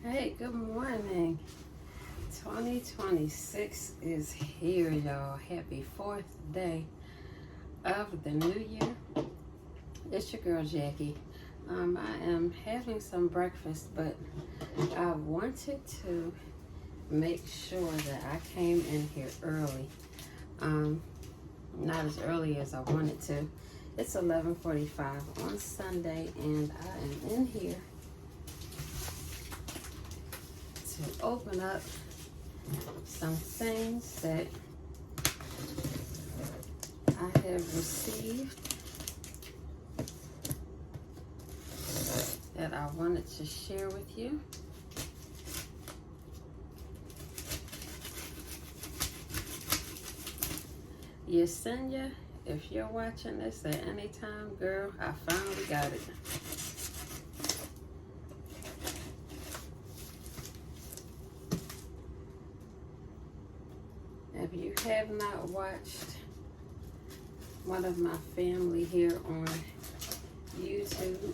Hey, good morning. 2026 is here, y'all. Happy 4th day of the new year. It's your girl, Jackie. I am having some breakfast, but I wanted to make sure that I came in here early. Not as early as I wanted to. It's 11:45 on Sunday, and I am in here to open up some things that I have received that I wanted to share with you. Yesenia, if you're watching this at any time, girl, I finally got it. If you have not watched one of my family here on YouTube,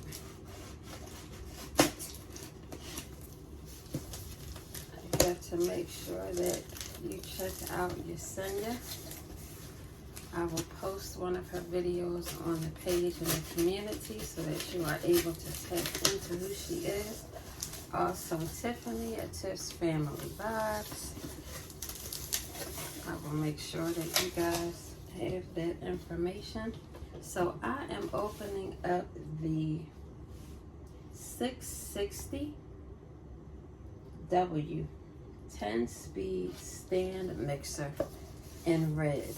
you have to make sure that you check out Yesenia. I will post one of her videos on the page in the community so that you are able to tap into who she is. Also, Tiffany at Tiff's Family Vibes. I will make sure that you guys have that information. So I am opening up the 660W 10-speed stand mixer in red.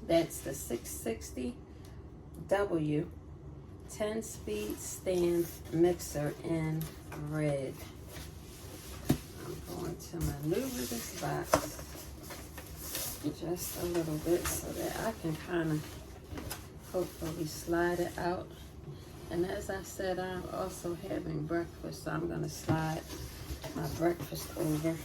That's the 660W 10-speed stand mixer in red. I'm going to maneuver this box just a little bit so that I can kind of hopefully slide it out. And as I said, I'm also having breakfast, so I'm going to slide my breakfast over.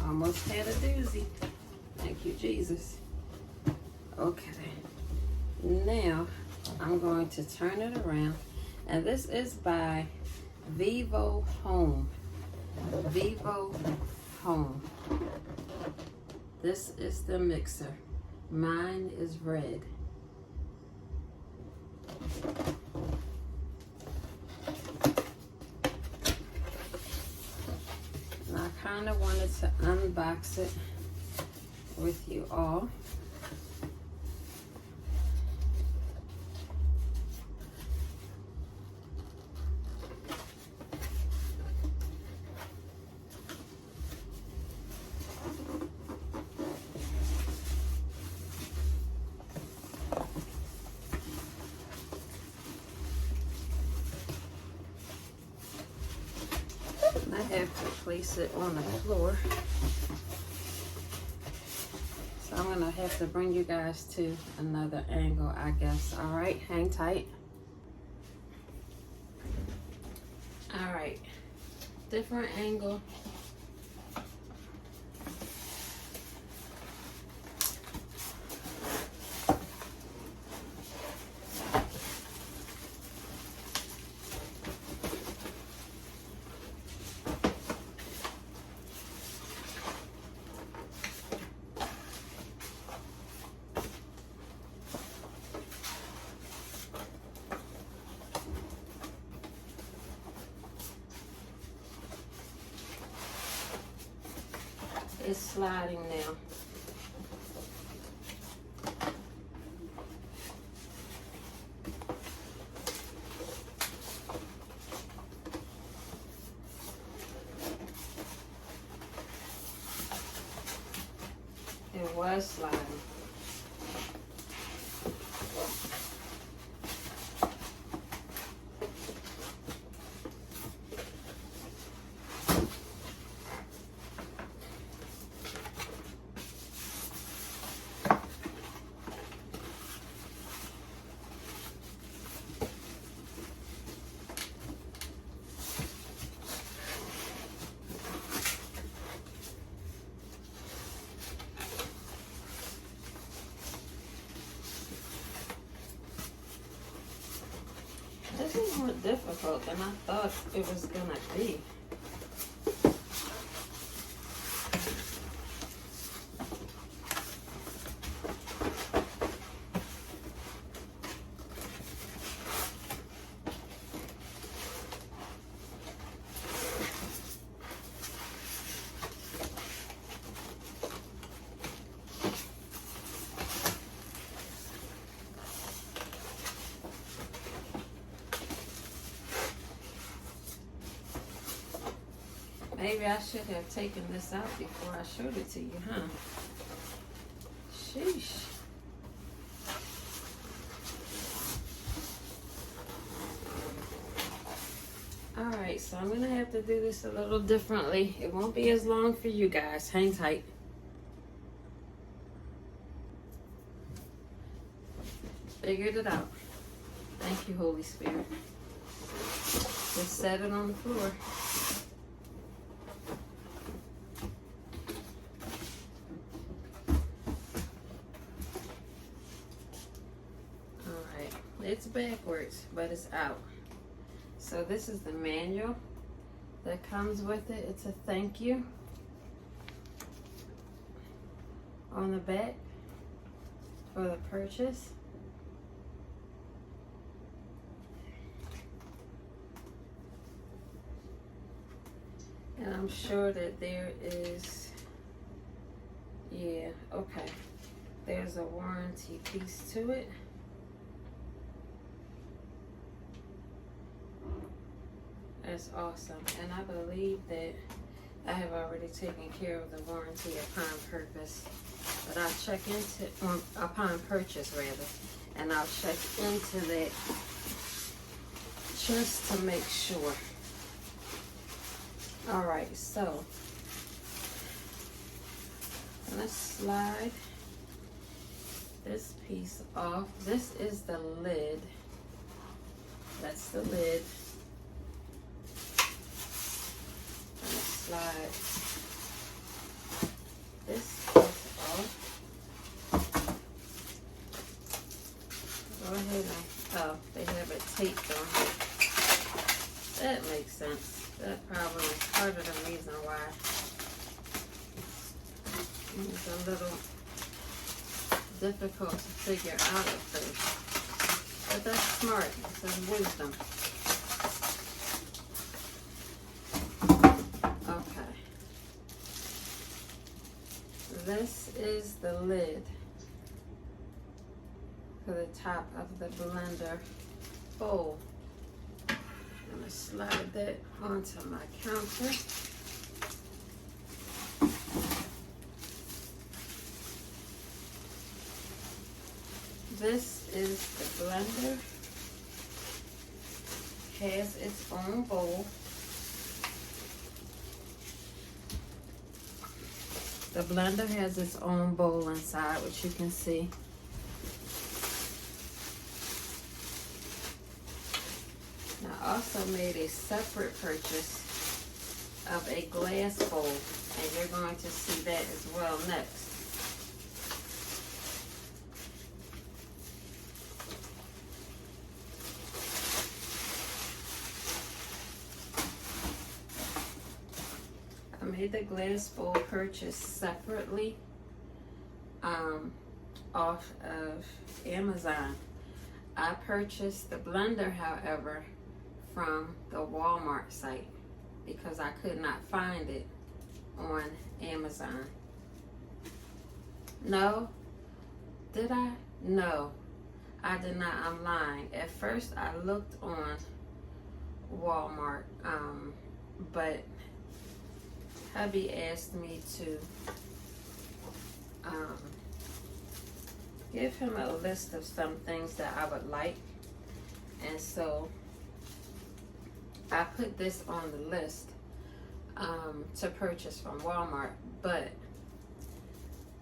Almost had a doozy. Thank you, Jesus. Okay, now I'm going to turn it around, and this is by Vivo Home. Vivo Home. This is the mixer. Mine is red. And I kind of wanted to unbox it with you all. I have to place it on the floor. So I'm going to have to bring you guys to another angle, I guess. All right, hang tight. All right, different angle. It's sliding now. It was sliding. more difficult than I thought it was gonna be. Maybe I should have taken this out before I showed it to you, huh? Sheesh. Alright, so I'm going to have to do this a little differently. It won't be as long for you guys. Hang tight. Figured it out. Thank you, Holy Spirit. Just set it on the floor. It's backwards, but it's out. So this is the manual that comes with it. It's a thank you on the back for the purchase. And I'm sure that there is, yeah, okay. There's a warranty piece to it. That's awesome. And I believe that I have already taken care of the warranty upon purpose. But I'll check into, upon purchase rather. And I'll check into that just to make sure. Alright, so let's slide this piece off. This is the lid. That's the lid. Slide this piece off. Go ahead and, oh, they have it taped on here. That makes sense. That probably is part of the reason why it's a little difficult to figure out at first. But that's smart. It's wisdom. This is the lid for the top of the blender bowl. I'm going to slide that onto my counter. This is the blender. Has its own bowl. The blender has its own bowl inside, which you can see. I also made a separate purchase of a glass bowl, and you're going to see that as well next. I made the glass bowl purchase separately off of Amazon. I purchased the blender, however, from the Walmart site because I could not find it on Amazon. No? Did I? No, I did not. I'm lying. At first I looked on Walmart, but hubby asked me to give him a list of some things that I would like, and so I put this on the list to purchase from Walmart, but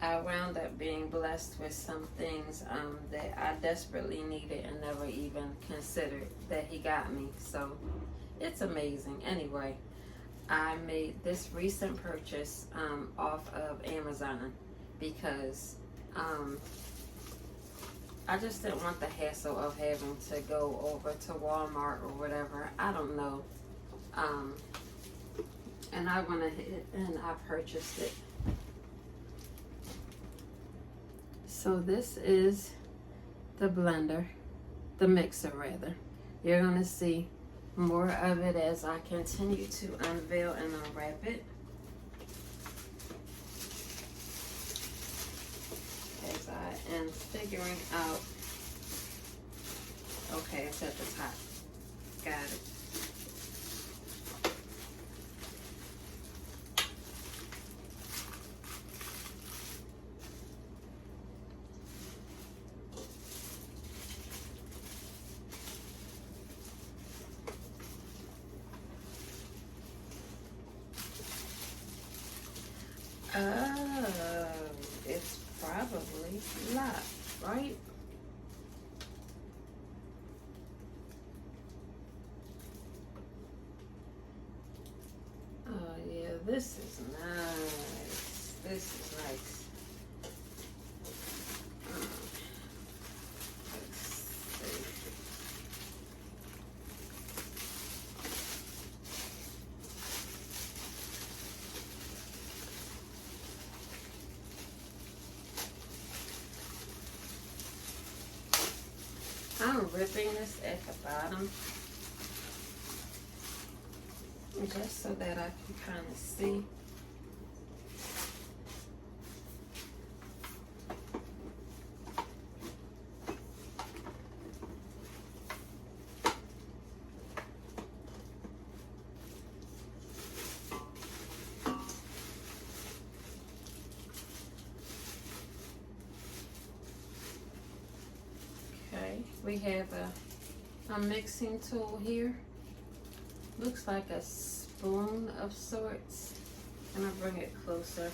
I wound up being blessed with some things that I desperately needed and never even considered that he got me, so it's amazing. Anyway, I made this recent purchase off of Amazon because I just didn't want the hassle of having to go over to Walmart or whatever. I don't know. And I went ahead and I purchased it. So this is the blender, the mixer rather. You're gonna see more of it as I continue to unveil and unwrap it. As I am figuring out, okay, it's at the top. Got it. It's probably locked, right? Oh yeah, this is nice. This is nice. Let's see. I'm ripping this at the bottom just so that I can kind of see. We have a mixing tool here. Looks like a spoon of sorts. I'm gonna bring it closer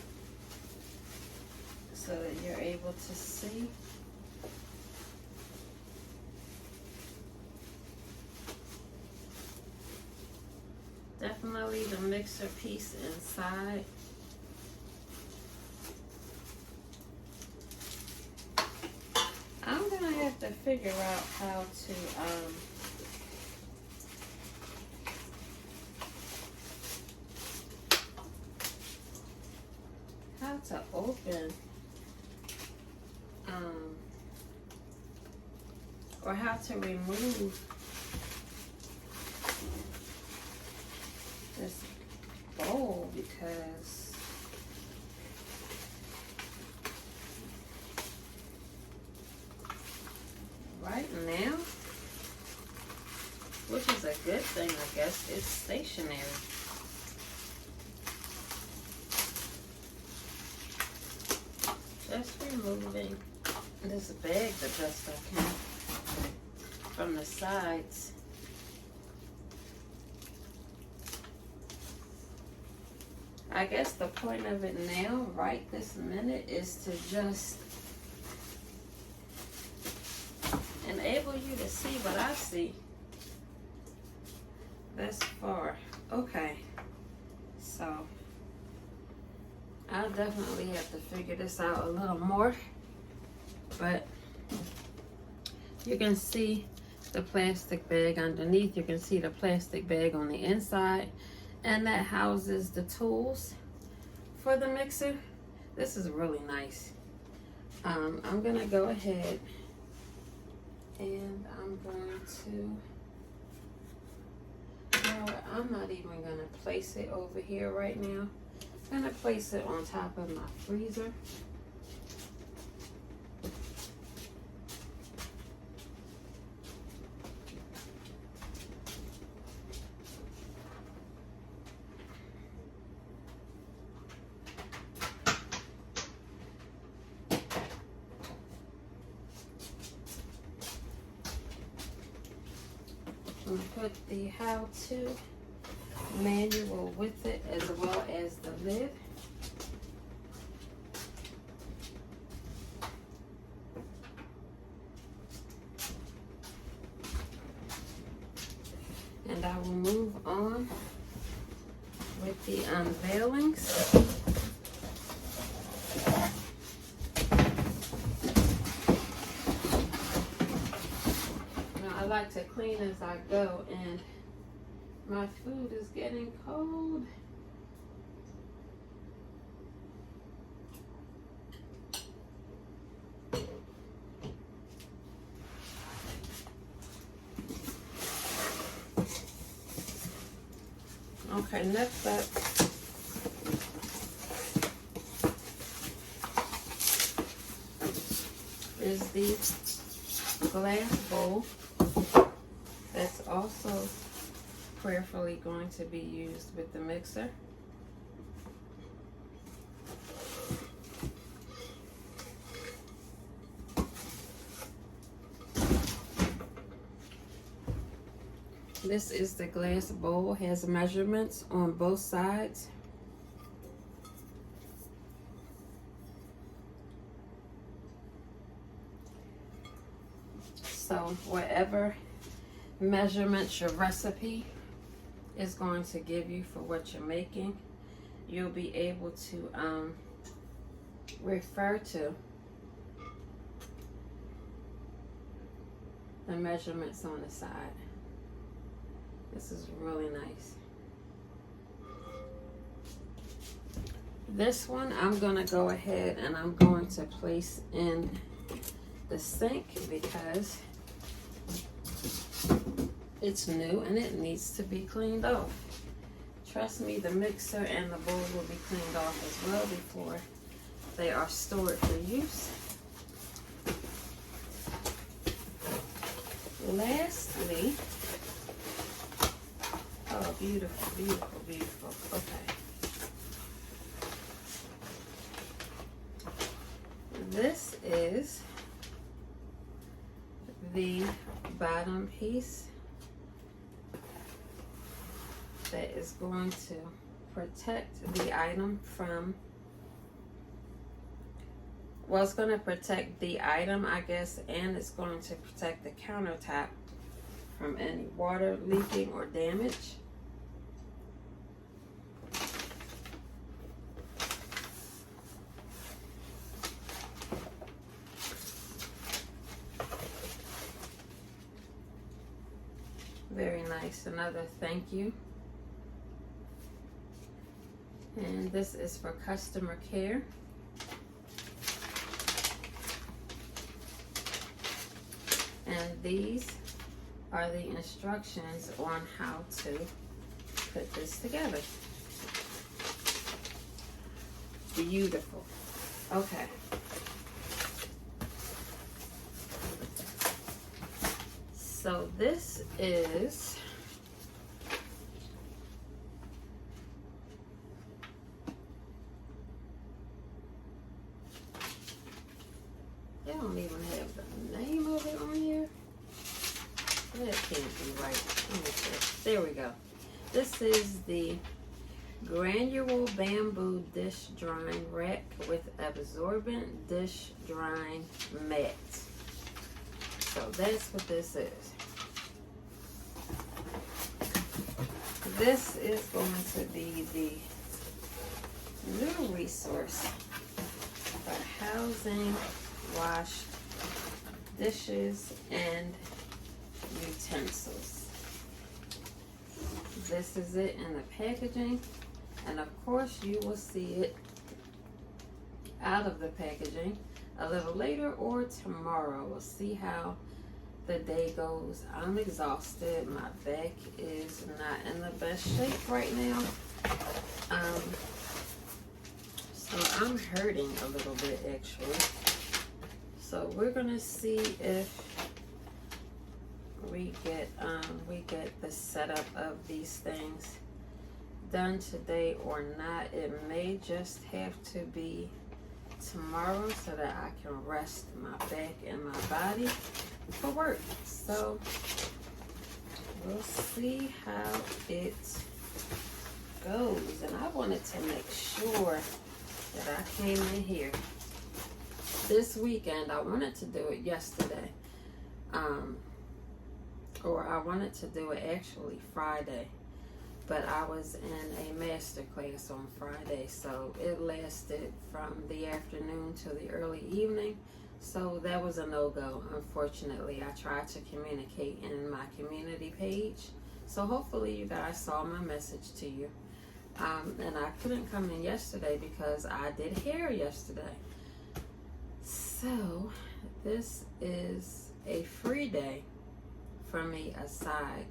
so that you're able to see. Definitely the mixer piece inside. I'm gonna have to figure out how to open or how to remove this bowl, because right now, which is a good thing, I guess, it's stationary. Just removing this bag the best I can from the sides. I guess the point of it now, right this minute, is to just enable you to see what I see this far. Okay, so I'll definitely have to figure this out a little more, but you can see the plastic bag underneath. You can see the plastic bag on the inside, and that houses the tools for the mixer. This is really nice. I'm gonna go ahead and I'm going to, you know what, I'm not even gonna place it over here right now. I'm gonna place it on top of my freezer. I'm gonna put the how-to manual with it, as well as the lid. And I will move on with the unveilings. like to clean as I go, and my food is getting cold. Okay, next up is the glass bowl that's also prayerfully going to be used with the mixer. This is the glass bowl, has measurements on both sides. So whatever measurements your recipe is going to give you for what you're making, you'll be able to refer to the measurements on the side. This is really nice. This one I'm gonna go ahead and I'm going to place in the sink because it's new and it needs to be cleaned off. Trust me, the mixer and the bowl will be cleaned off as well before they are stored for use. Lastly, oh, beautiful, beautiful, beautiful. Okay. This is the bottom piece that is going to protect the item from, well, it's going to protect the item, I guess, and it's going to protect the countertop from any water leaking or damage. Very nice. Another thank you. And this is for customer care. And these are the instructions on how to put this together. Beautiful. Okay. So this is they don't even have the name of it on here. That can't be right. Let me see. There we go. This is the Granule Bamboo Dish Drying Rack with Absorbent Dish Drying Mat. So that's what this is. This is going to be the new resource for housing washed dishes and utensils. This is it in the packaging, and of course you will see it out of the packaging a little later or tomorrow. We'll see how the day goes. I'm exhausted. My back is not in the best shape right now. So I'm hurting a little bit actually. So we're gonna see if we get the setup of these things done today or not. It may just have to be tomorrow so that I can rest my back and my body for work. So we'll see how it goes. And I wanted to make sure that I came in here this weekend. I wanted to do it yesterday. Or I wanted to do it actually Friday. But I was in a master class on Friday, so it lasted from the afternoon to the early evening. So that was a no-go, unfortunately. I tried to communicate in my community page. So hopefully you guys saw my message to you. And I couldn't come in yesterday because I did hair yesterday. So this is a free day for me aside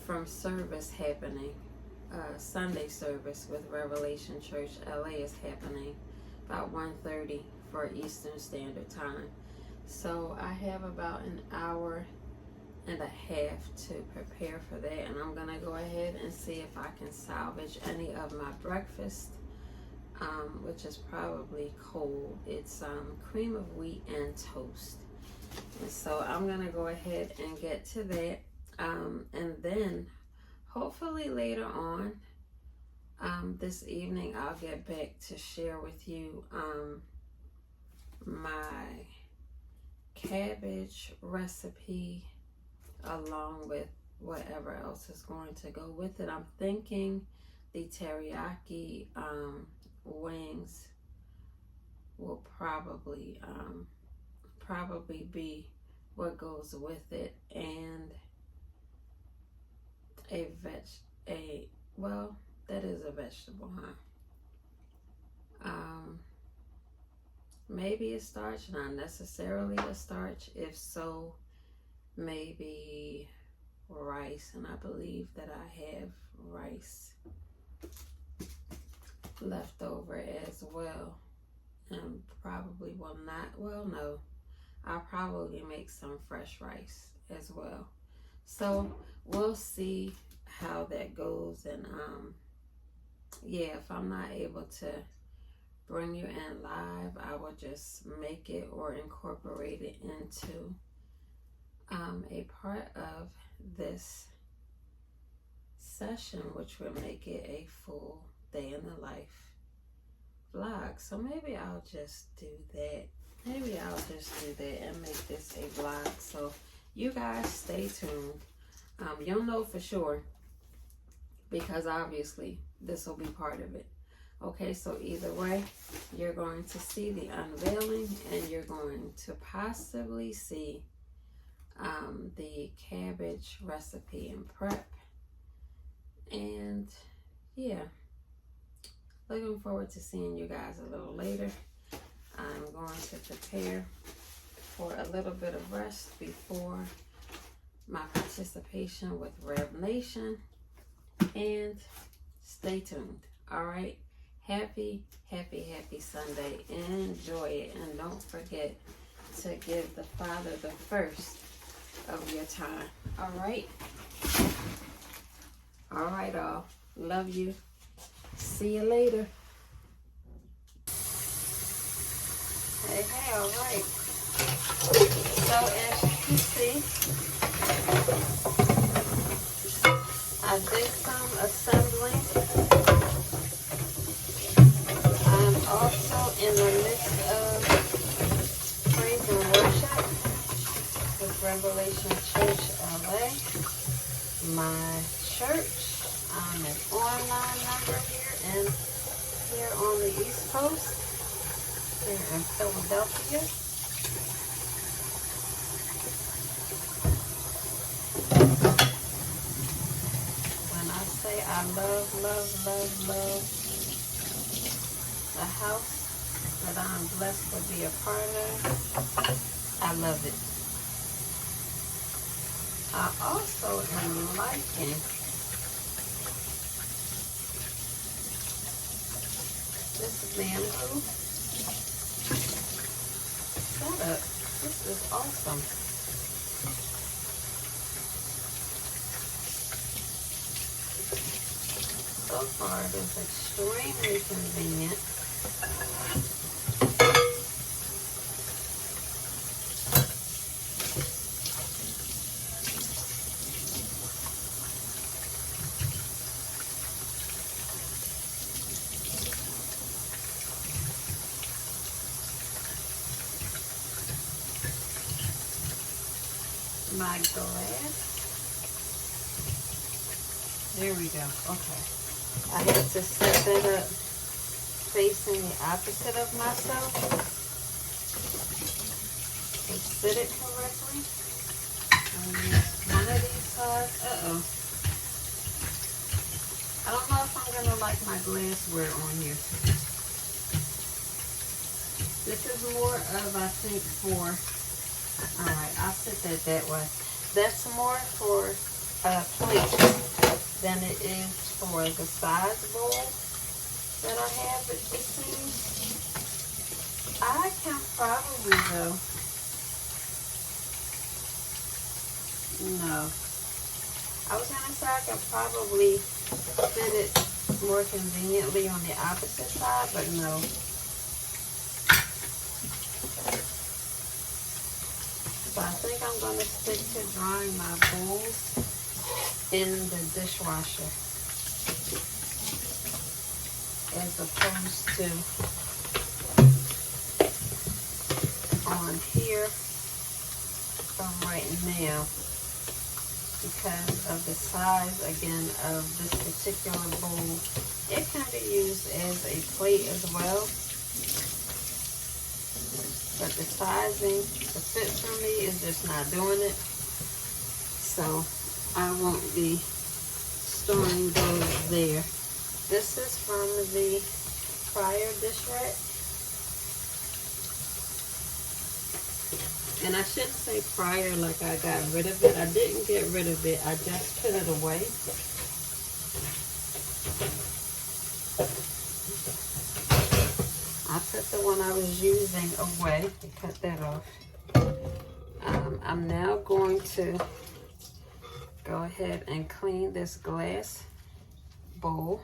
from service happening. Sunday service with Revelation Church LA is happening about 1:30 for Eastern Standard Time. So I have about an hour and a half to prepare for that, and I'm gonna go ahead and see if I can salvage any of my breakfast, which is probably cold. It's cream of wheat and toast, and so I'm gonna go ahead and get to that, and then hopefully later on this evening I'll get back to share with you my cabbage recipe along with whatever else is going to go with it. I'm thinking the teriyaki wings will probably be what goes with it, and well, that is a vegetable, huh? Maybe a starch, not necessarily a starch. If so, maybe rice, and I believe that I have rice left over as well, and probably will not, well, no, I'll probably make some fresh rice as well. So we'll see how that goes, and yeah, if I'm not able to bring you in live, I will just make it or incorporate it into a part of this session, which would make it a full day in the life vlog. So maybe I'll just do that. Maybe I'll just do that and make this a vlog. So you guys stay tuned. You'll know for sure, because obviously this will be part of it. Okay, so either way, you're going to see the unveiling, and you're going to possibly see the cabbage recipe and prep. And yeah, looking forward to seeing you guys a little later. I'm going to prepare for a little bit of rest before my participation with Rev Nation, and stay tuned. All right, happy Sunday. Enjoy it, and don't forget to give the Father the first of your time. All right, all. Love you. See you later. Hey, all right. So as you can see, I did some assembling. I'm also in the midst of praise and worship with Revelation Church LA. My church, I'm an online member here on the East Coast, here in Philadelphia. When I say I love the house that I'm blessed to be a part of, I love it. I also am liking this bamboo setup. This is awesome. So far, it is extremely convenient. My glass. There we go. Okay. I had to set that up facing the opposite of myself to sit it correctly. One of these sides, I don't know if I'm gonna like my glassware on here. This is more of, I think, for, alright, I'll sit that way. That's more for a plate than it is for the size bowl that I have, it seems. I can probably, though, no. I was gonna say I could probably fit it more conveniently on the opposite side, but no. So I think I'm gonna stick to drying my bowls in the dishwasher as opposed to on here from right now, because of the size, again, of this particular bowl. It can be used as a plate as well, but the sizing, the fit for me is just not doing it. So I won't be storing those there. This is from the prior dish rack. And I shouldn't say prior like I got rid of it. I didn't get rid of it. I just put it away. I put the one I was using away to cut that off. I'm now going to go ahead and clean this glass bowl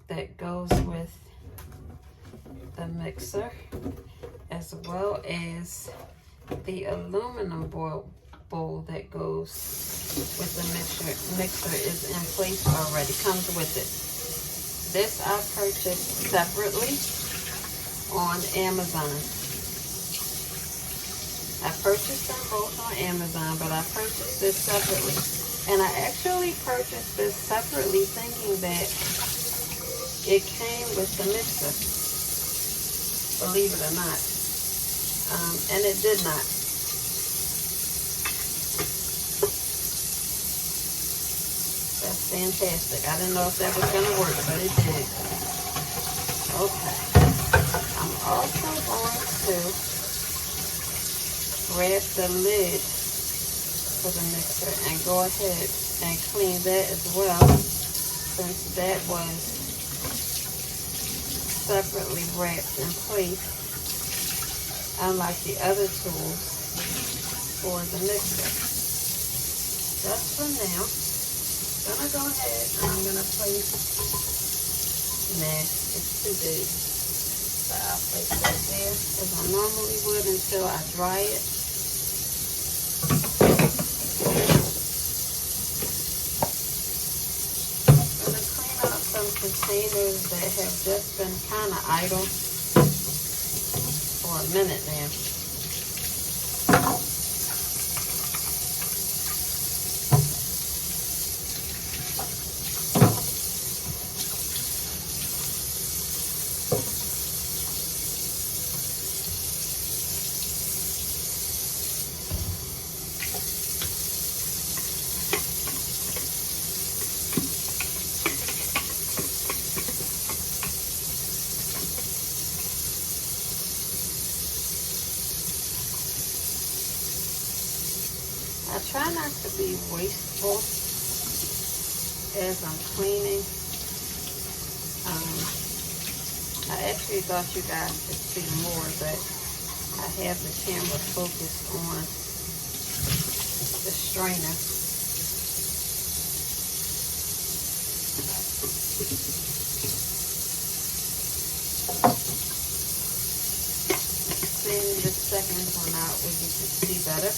that goes with the mixer, as well as the aluminum bowl that goes with the mixer is in place already, comes with it. This I purchased separately on Amazon. I purchased them both on Amazon, but I purchased this separately. And I actually purchased this separately thinking that it came with the mixer, believe it or not. And it did not. That's fantastic. I didn't know if that was going to work, but it did. Okay. I'm also going to grab the lid for the mixer and go ahead and clean that as well, since that was separately wrapped in place, unlike the other tools for the mixer. Just for now, I'm gonna go ahead and I'm gonna place, it's too big, so I'll place that there as I normally would until I dry it. I'm gonna clean out some containers that have just been kind of idle for a minute now. I try not to be wasteful as I'm cleaning. I actually thought you guys could see more, but I have the camera focused on the strainer. Cleaning the second one out where you can see better.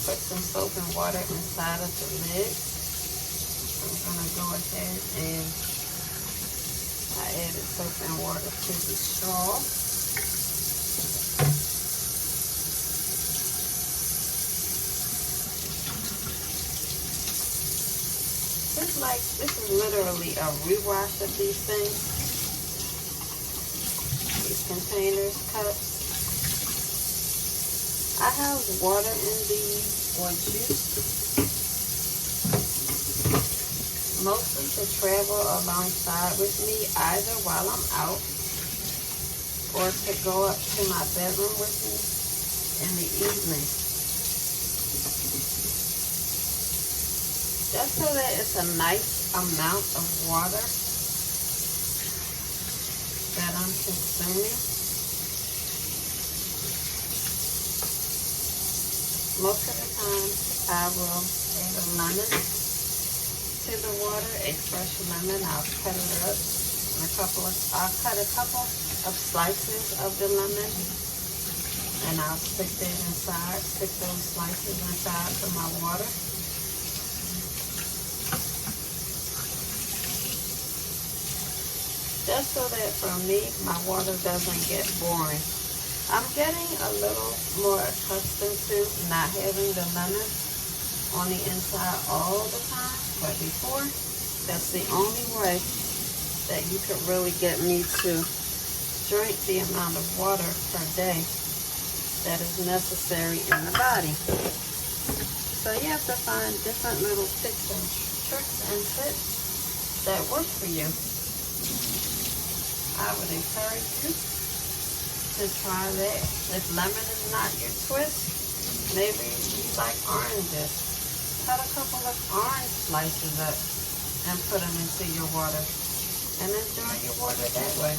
Put some soap and water inside of the lid. I'm going to go ahead and added soap and water to the straw. This is literally a rewash of these things. These containers, cups. I house water in these or juice, mostly to travel alongside with me either while I'm out or to go up to my bedroom with me in the evening. Just so that it's a nice amount of water that I'm consuming. Most of the time, I will add a lemon to the water, a fresh lemon. I'll cut it up, and I'll cut a couple of slices of the lemon, and I'll stick those slices inside of my water. Just so that for me, my water doesn't get boring. I'm getting a little more accustomed to not having the lemon on the inside all the time. But before, that's the only way that you could really get me to drink the amount of water per day that is necessary in the body. So you have to find different little tips and tricks and tips that work for you. I would encourage you to try that. If lemon is not your twist, maybe you like oranges. Cut a couple of orange slices up and put them into your water and enjoy your water that way.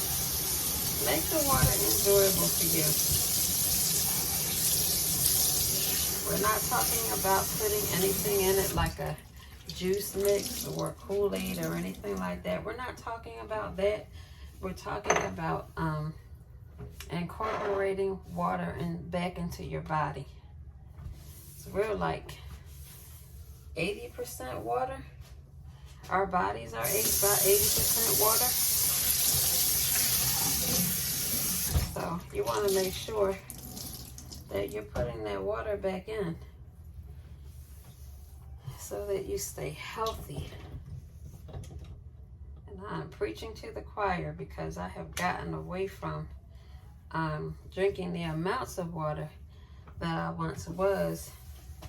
Make the water enjoyable for you. We're not talking about putting anything in it like a juice mix or Kool-Aid or anything like that. We're not talking about that. We're talking about incorporating water back into your body. So we're like 80% water. Our bodies are about 80% water. So you want to make sure that you're putting that water back in so that you stay healthy. I'm preaching to the choir because I have gotten away from drinking the amounts of water that I once was.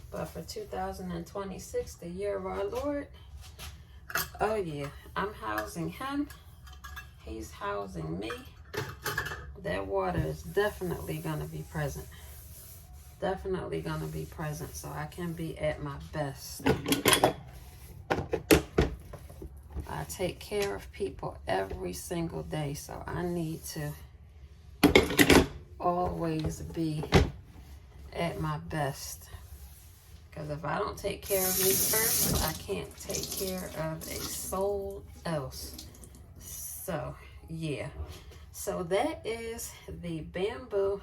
But for 2026, the year of our Lord, oh yeah, I'm housing him. He's housing me. That water is definitely going to be present. Definitely going to be present so I can be at my best. I take care of people every single day, so I need to always be at my best. Because if I don't take care of me first, I can't take care of a soul else. So, yeah. So that is the bamboo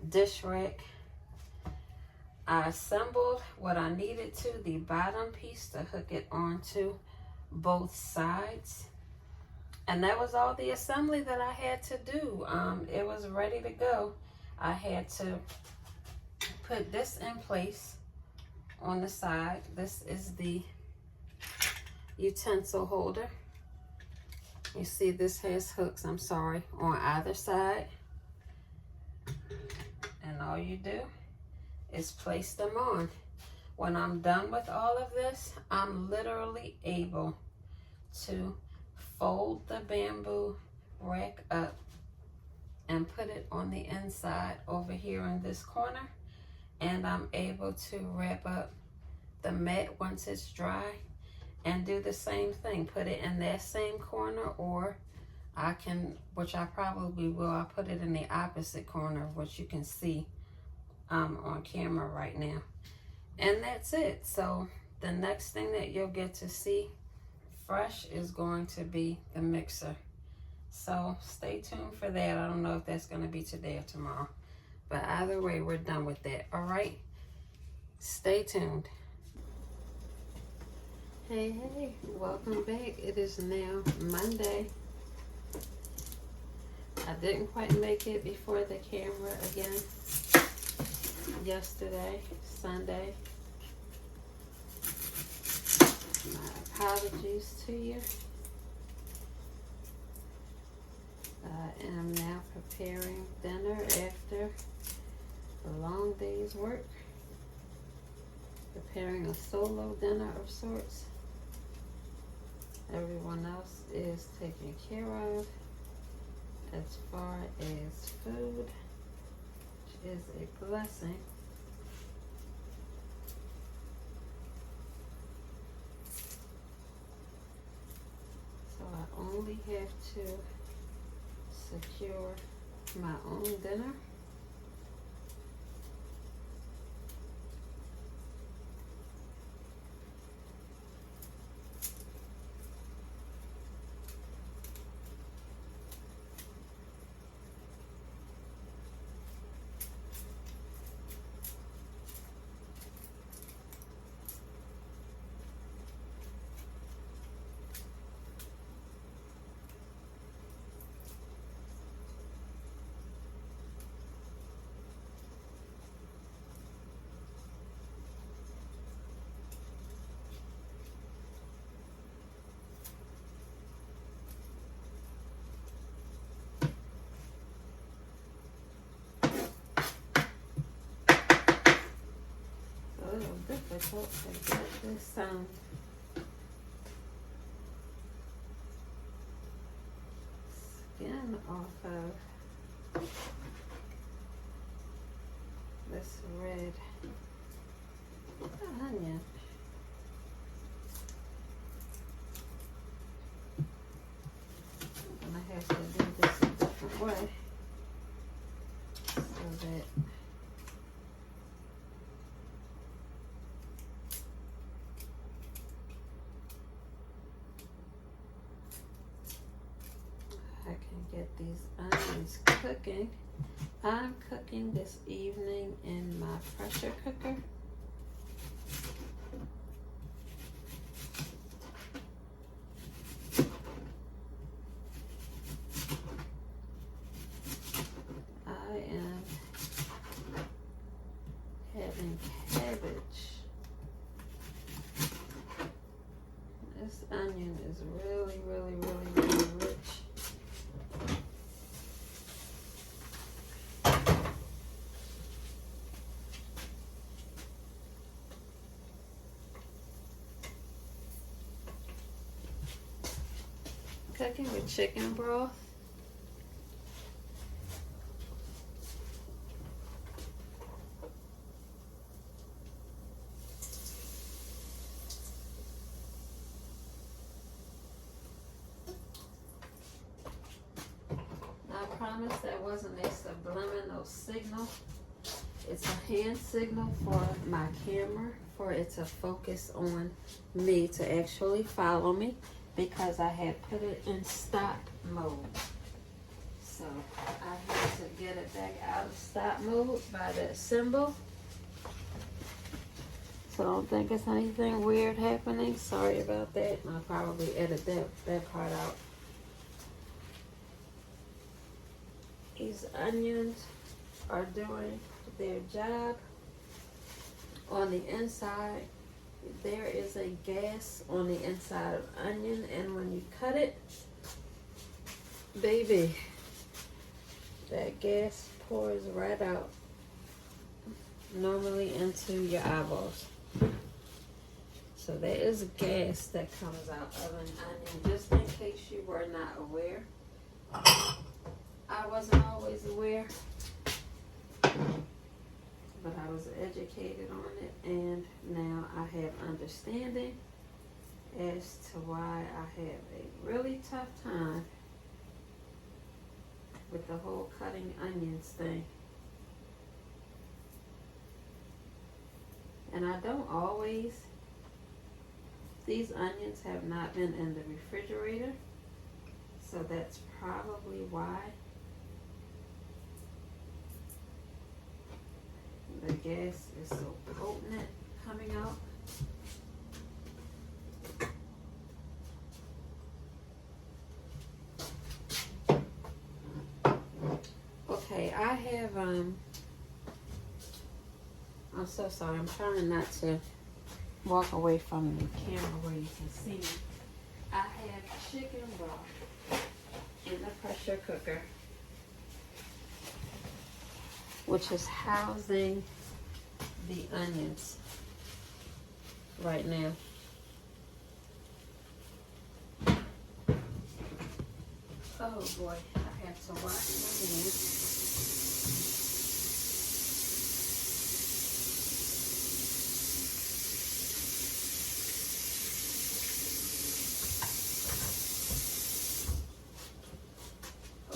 dish rack. I assembled what I needed to, the bottom piece to hook it onto both sides, and that was all the assembly that I had to do. It was ready to go. I had to put this in place on the side. This is the utensil holder. You see this has hooks, I'm sorry, on either side, and all you do is place them on. When I'm done with all of this, I'm literally able to fold the bamboo rack up and put it on the inside over here in this corner, and I'm able to wrap up the mat once it's dry and do the same thing. Put it in that same corner, or I can, which I probably will, I'll put it in the opposite corner, which you can see on camera right now. And that's it. So the next thing that you'll get to see fresh is going to be the mixer. So stay tuned for that. I don't know if that's going to be today or tomorrow, but either way, we're done with that. All right, stay tuned. Hey, welcome back. It is now Monday, I didn't quite make it before the camera again yesterday, Sunday. My apologies to you. I am now preparing dinner after a long day's work. Preparing a solo dinner of sorts. Everyone else is taken care of as far as food, which is a blessing. So I only have to secure my own dinner. A little difficult to get this skin off of this red onion. I'm gonna have to do this a different way so that I can get these onions cooking. I'm cooking this evening in my pressure cooker. I am having cabbage. This onion is really, really, really, really rich. Cooking with chicken broth. I promise that wasn't a subliminal signal. It's a hand signal for my camera for it to focus on me, to actually follow me, because I had put it in stop mode. So I had to get it back out of stop mode by that symbol. So don't think it's anything weird happening. Sorry about that. I'll probably edit that part out. These onions are doing their job. On the inside, there is a gas on the inside of onion, and when you cut it, baby, that gas pours right out, normally into your eyeballs. So there is gas that comes out of an onion, just in case you were not aware. I wasn't always aware, but I was educated on it, and now I have understanding as to why I have a really tough time with the whole cutting onions thing. And I don't always, these onions have not been in the refrigerator, so that's probably why the gas is so potent coming out. I have, I'm so sorry. I'm trying not to walk away from the camera where you can see me. I have chicken broth in the pressure cooker, which is housing the onions right now. Oh boy, I have to wash my hands.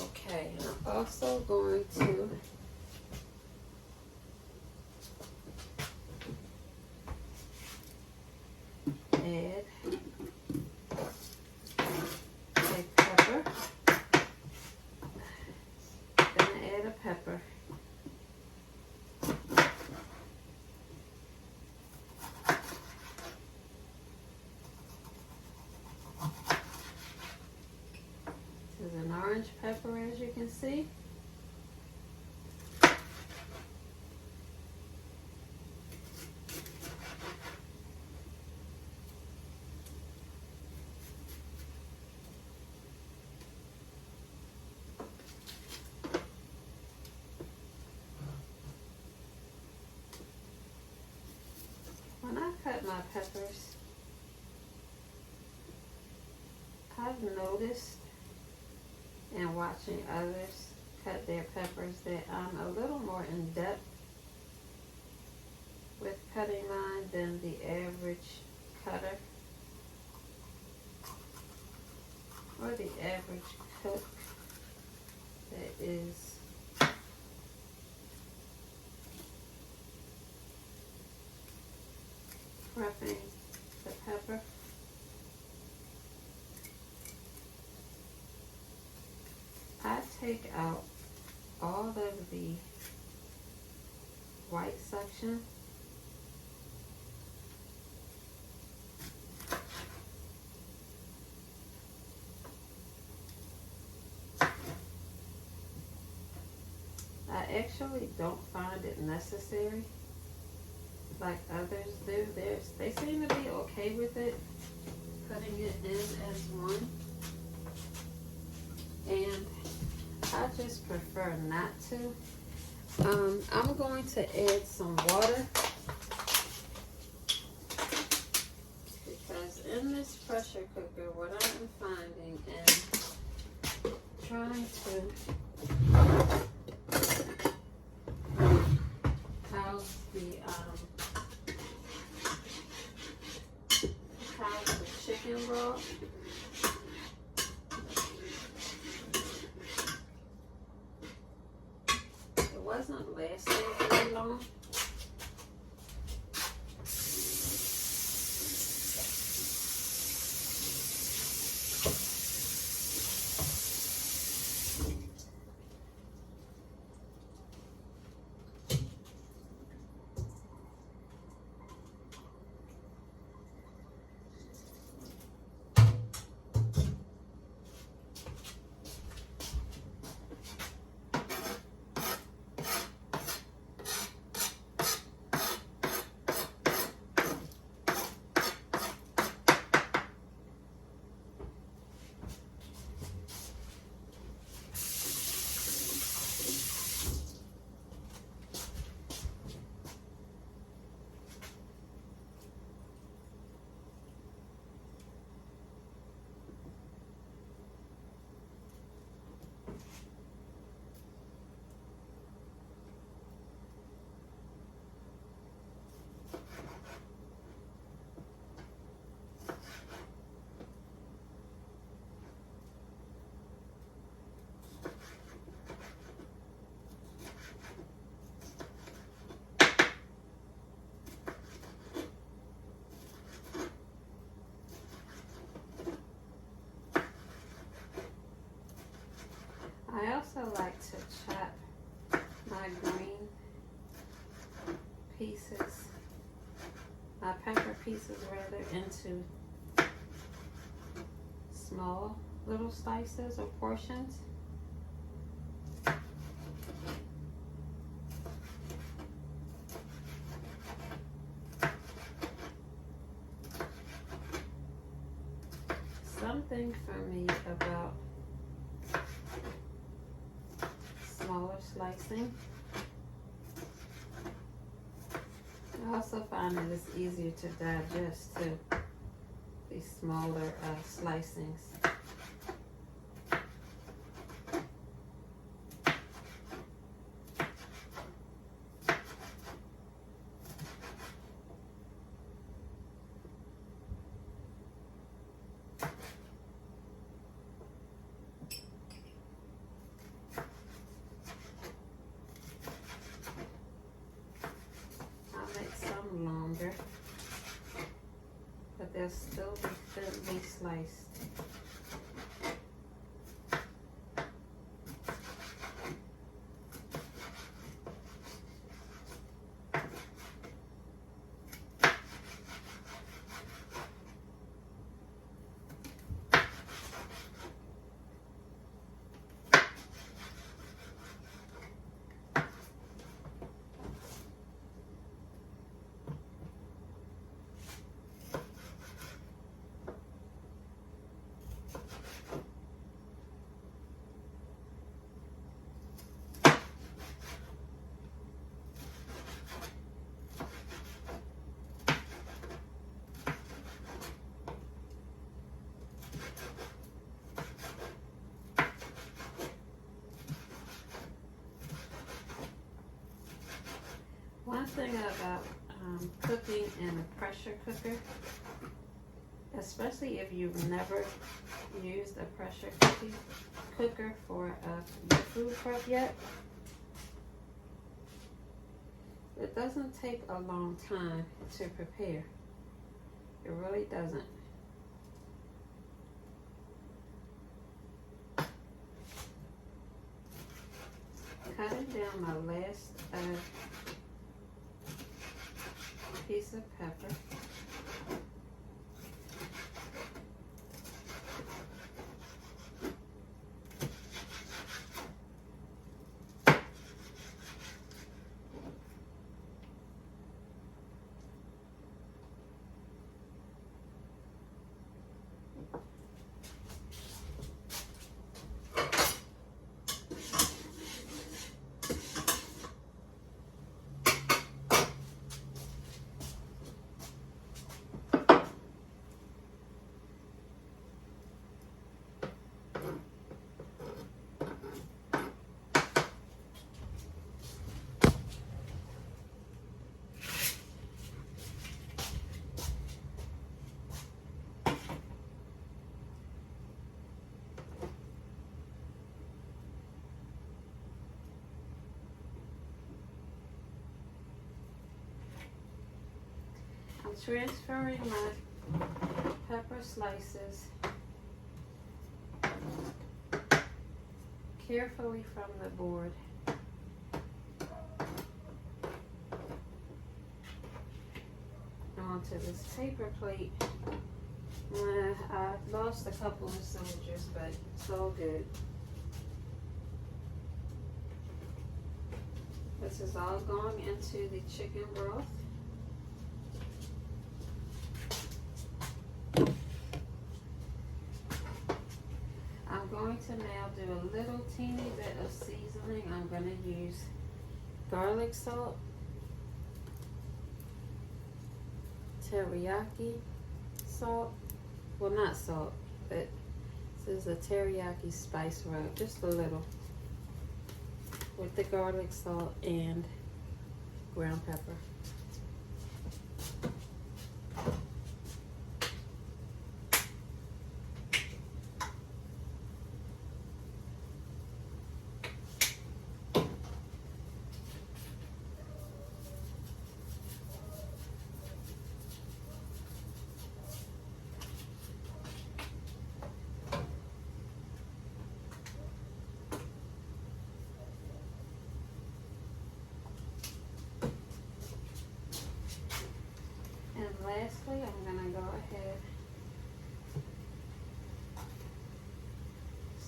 Okay, I'm also going to add a pepper. Gonna add a pepper. This is an orange pepper, as you can see. When I cut my peppers, I've noticed in watching others cut their peppers that I'm a little more in depth with cutting mine than the average cutter or the average cook that is prepping the pepper. I take out all of the white section. I actually don't find it necessary like others do. They seem to be okay with it, putting it in as one. And I just prefer not to. I'm going to add some water because in this pressure cooker, what I'm finding is trying to house the chicken broth. It wasn't lasting very long. I also like to chop my green pieces, my pepper pieces rather, into small little slices or portions. one thing for me about smaller slicing, I also find that it's easier to digest too, these smaller slicings. Longer, but they'll still be thinly sliced. One thing about cooking in a pressure cooker, especially if you've never used a pressure cooker for your food prep yet, it doesn't take a long time to prepare. It really doesn't. Cutting down my last piece of pepper. I'm transferring my pepper slices carefully from the board onto this paper plate. I lost a couple of soldiers, but it's all good. This is all going into the chicken broth. I'm going to now do a little teeny bit of seasoning. I'm going to use garlic salt, teriyaki salt, well, not salt, but this is a teriyaki spice rub, just a little, with the garlic salt and ground pepper. And lastly, I'm going to go ahead,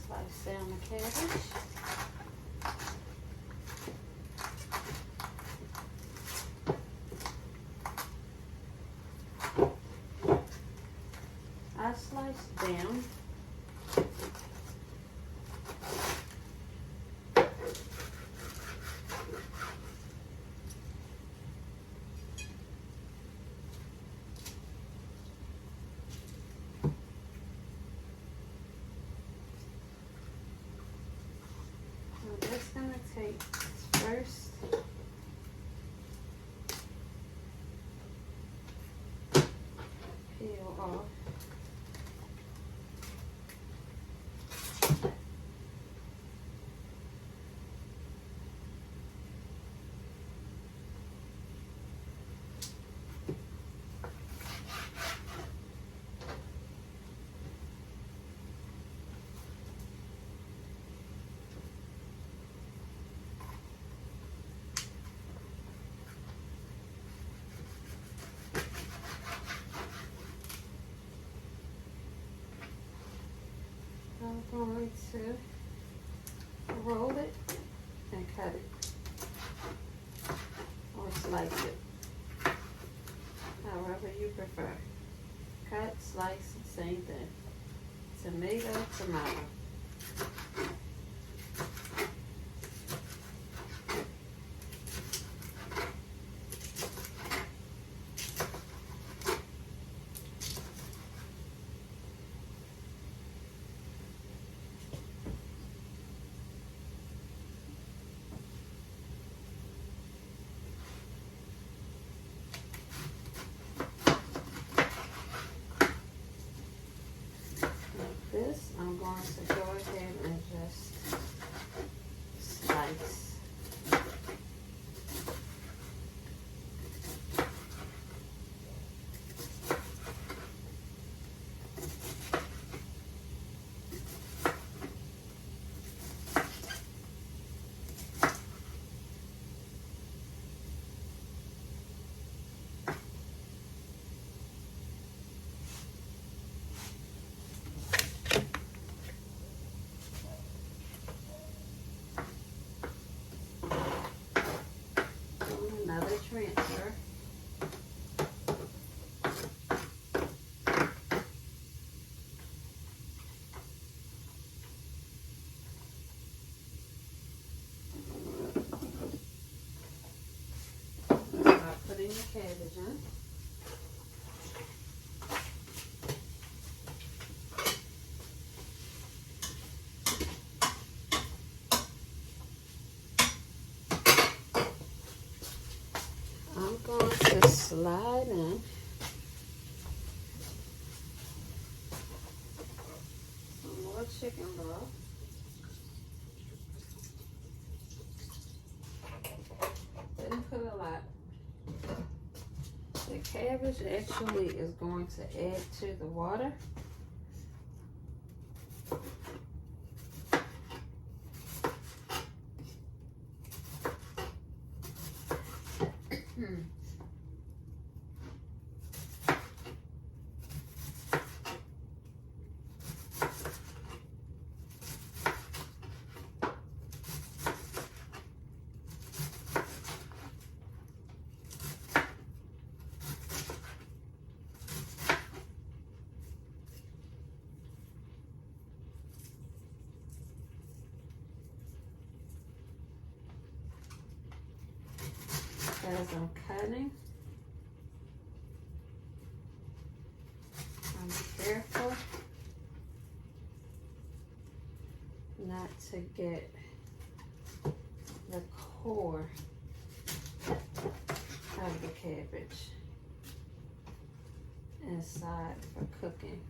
slice down the cabbage. I sliced down I'm just gonna take first peel off. I'm going to roll it and cut it or slice it, however you prefer. Cut, slice, same thing. Tomato, tomato. This, I'm going to go ahead and just slice. Another transfer. Start putting the cabbage in. I'm going to slide in some more chicken broth. Didn't put a lot. The cabbage actually is going to add to the water. As I'm cutting, I'm careful not to get the core of the cabbage inside for cooking.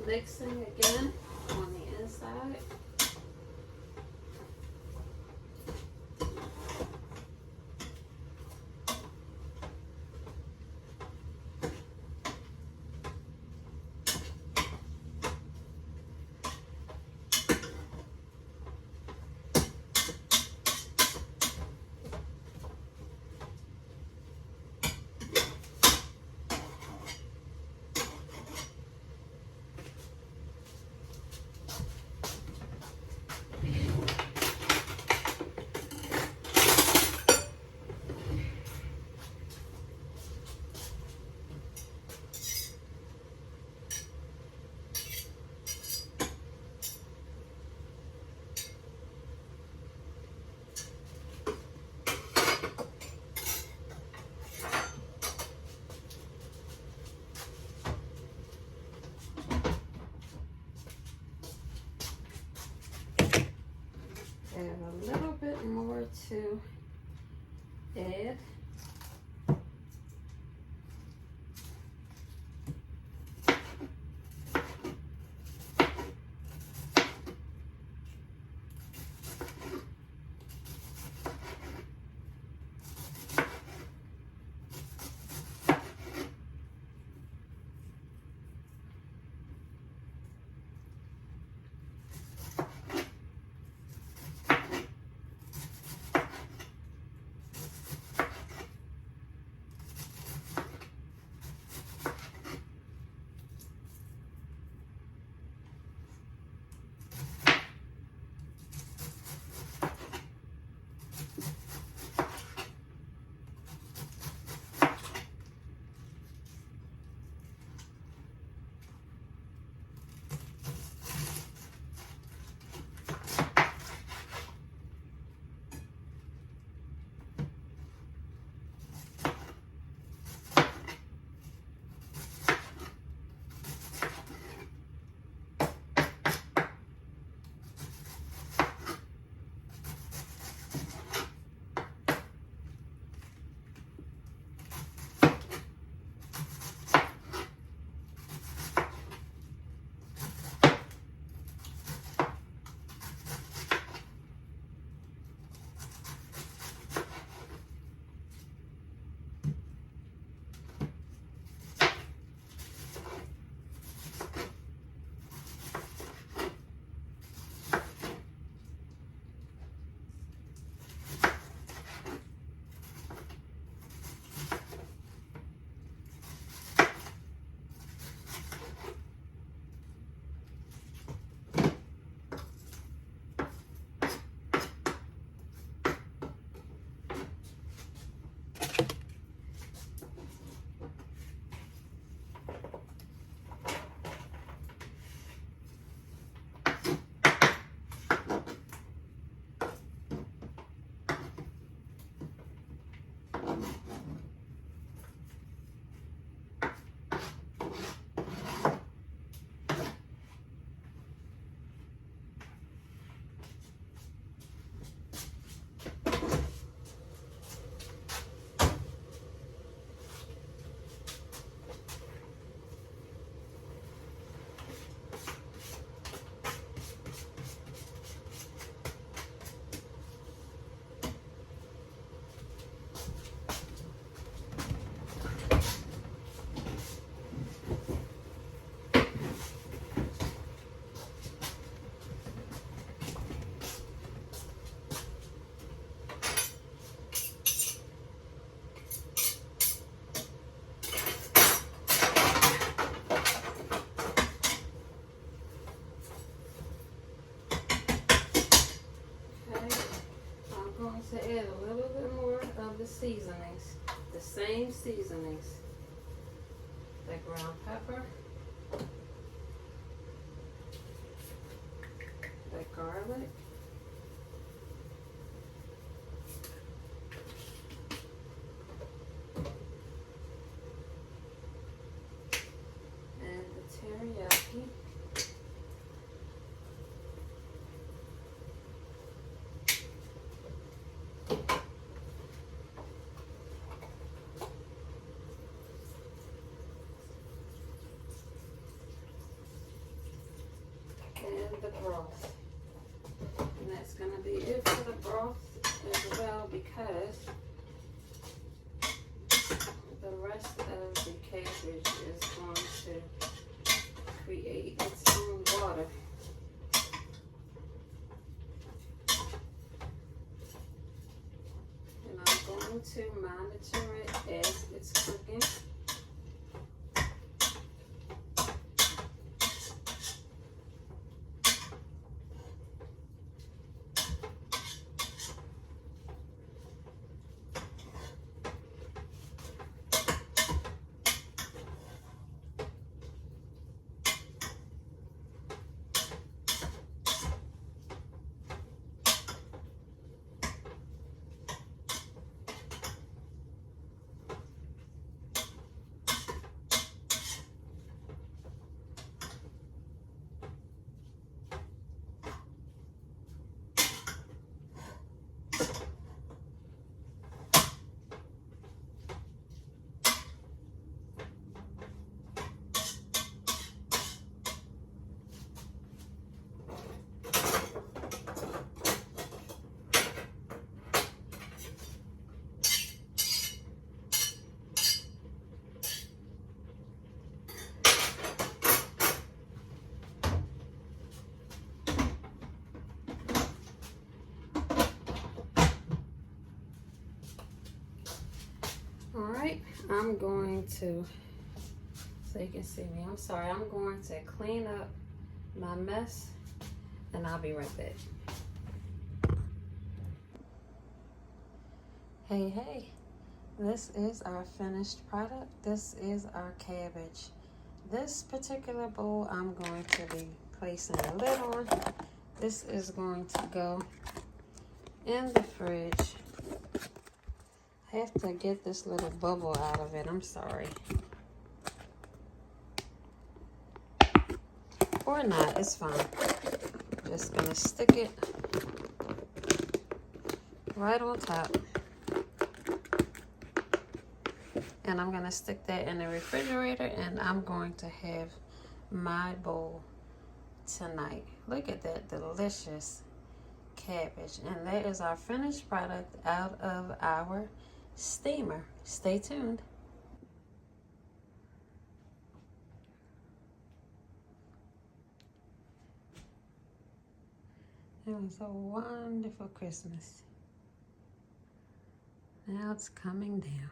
mixing again on the inside. Add a little bit more to add. To add a little bit more of the seasonings, the same seasonings, the ground pepper, the garlic, and the teriyaki. broth. And that's going to be it for the broth as well, because the rest of the cabbage is going to create its own water. And I'm going to monitor it as it's cooking. Alright, I'm going to, so you can see me, I'm sorry, I'm going to clean up my mess and I'll be right back. Hey, this is our finished product. This is our cabbage. This particular bowl I'm going to be placing a lid on. This is going to go in the fridge. I have to get this little bubble out of it. I'm sorry. Or not, it's fine. Just gonna stick it right on top. And I'm gonna stick that in the refrigerator, and I'm going to have my bowl tonight. Look at that delicious cabbage. And that is our finished product out of our steamer. Stay tuned. It was a wonderful Christmas. Now it's coming down.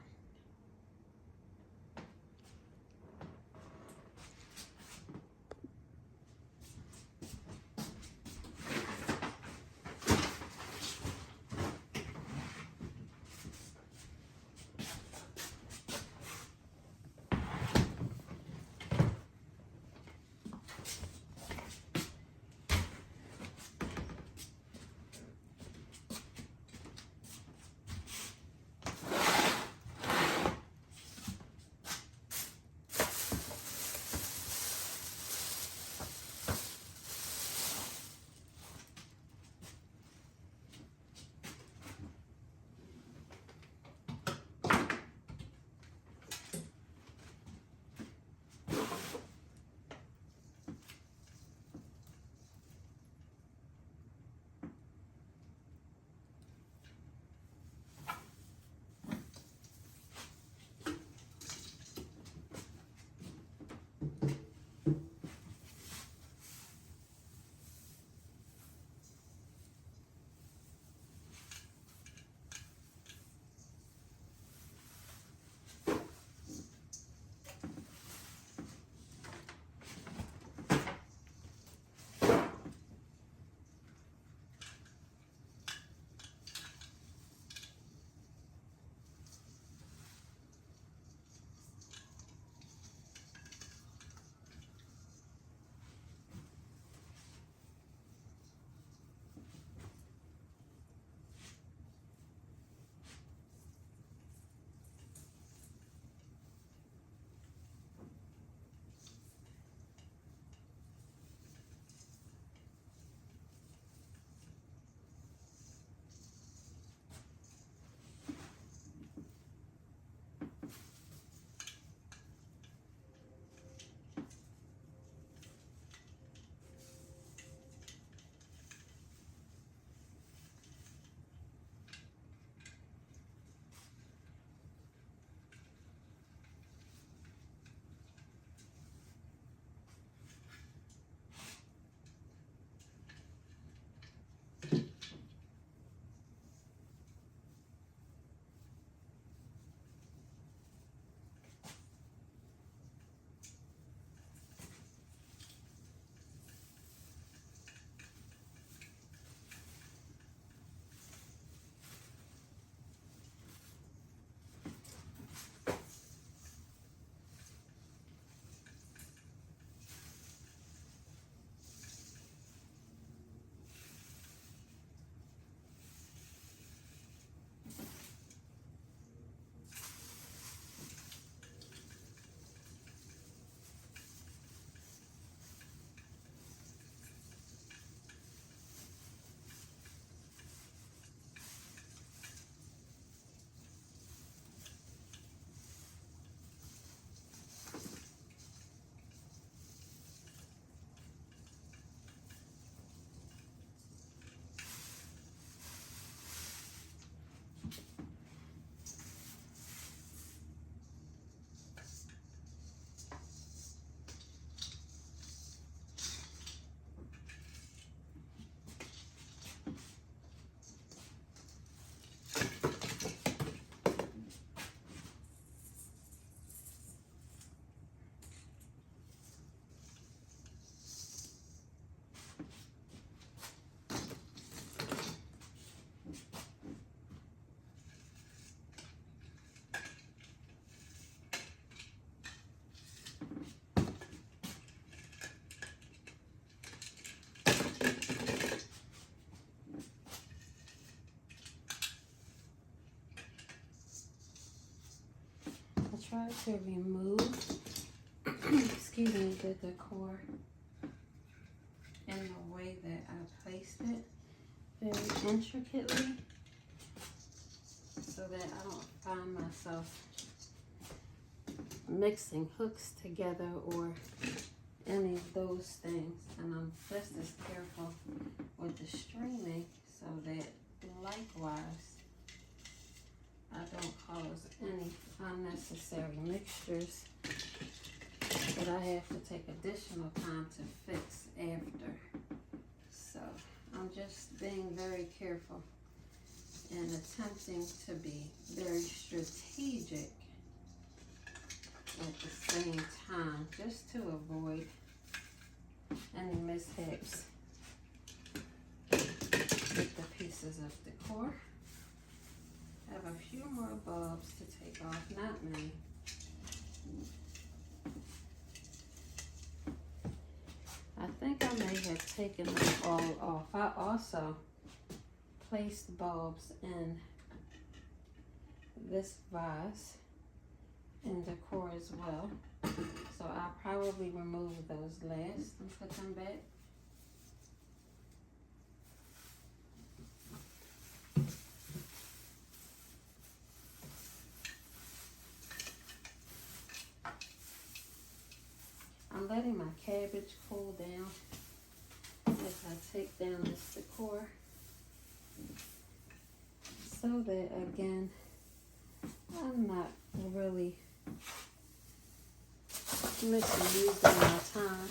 try to remove, excuse me, the decor in the way that I placed it very intricately so that I don't find myself mixing hooks together or any of those things. And I'm just as careful with the streaming so that likewise I don't cause any unnecessary mixtures that I have to take additional time to fix after. So I'm just being very careful and attempting to be very strategic at the same time, just to avoid any mishaps with the pieces of decor. I have a few more bulbs to take off, not many. I think I may have taken them all off. I also placed bulbs in this vase in decor as well. So I'll probably remove those last and put them back. I'm letting my cabbage cool down as I take down this decor so that, again, I'm not really misusing my time.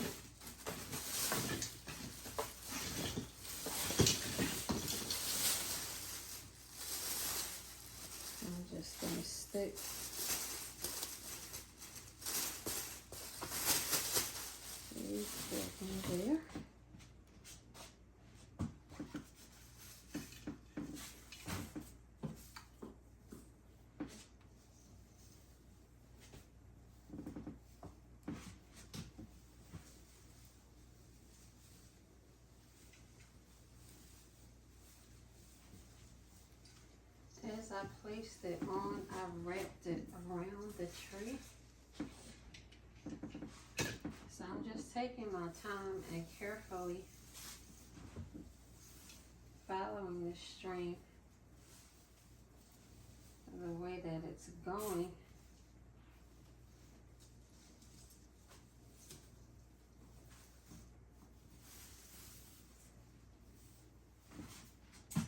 I'm just going to stick these back in there. As I placed it on, I wrapped it around the tree. So I'm just taking my time and carefully following the stream the way that it's going.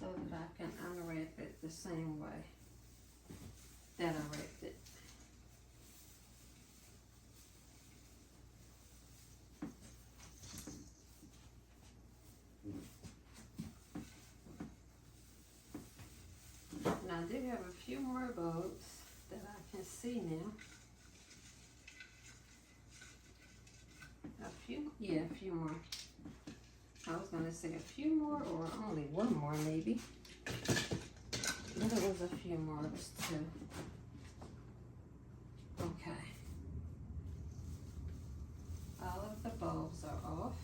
So that I can unwrap it the same way that I wrapped it. Now I do have a few more bulbs that I can see now. A few more. I was going to say a few more or only one more maybe. But it was a few more, it was two. Okay. All of the bulbs are off.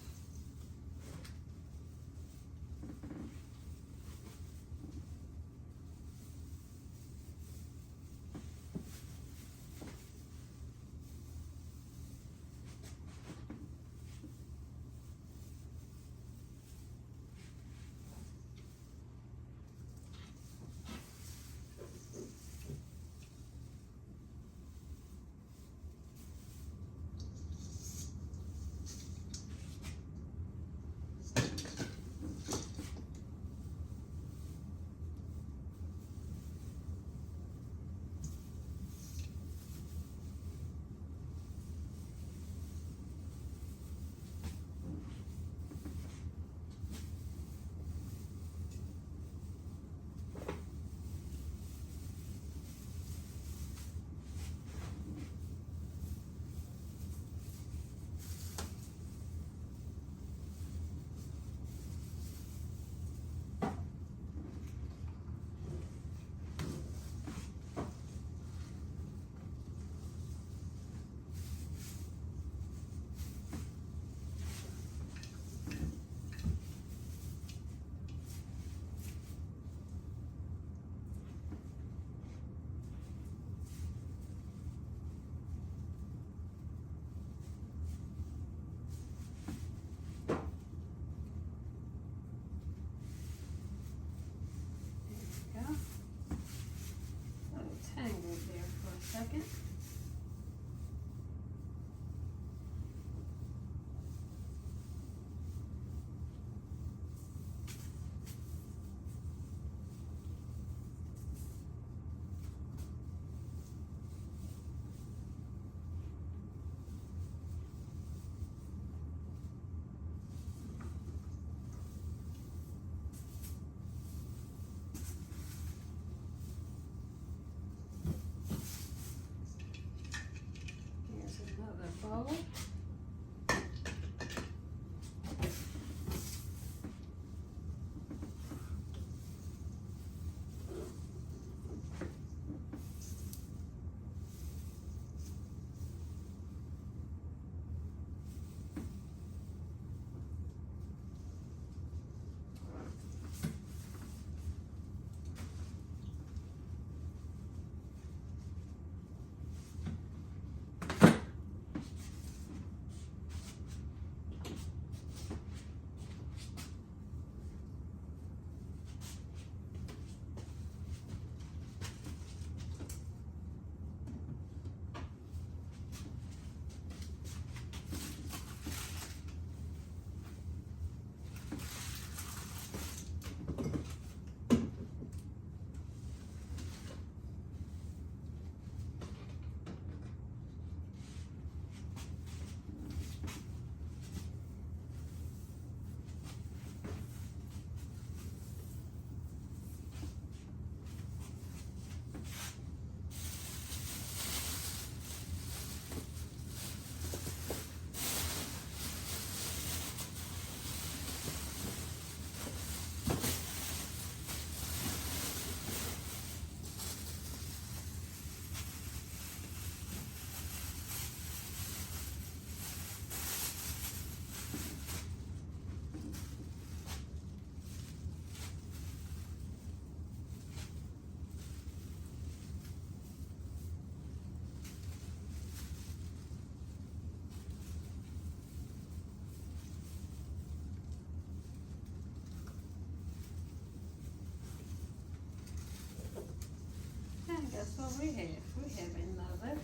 what we have. We have another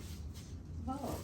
bulb.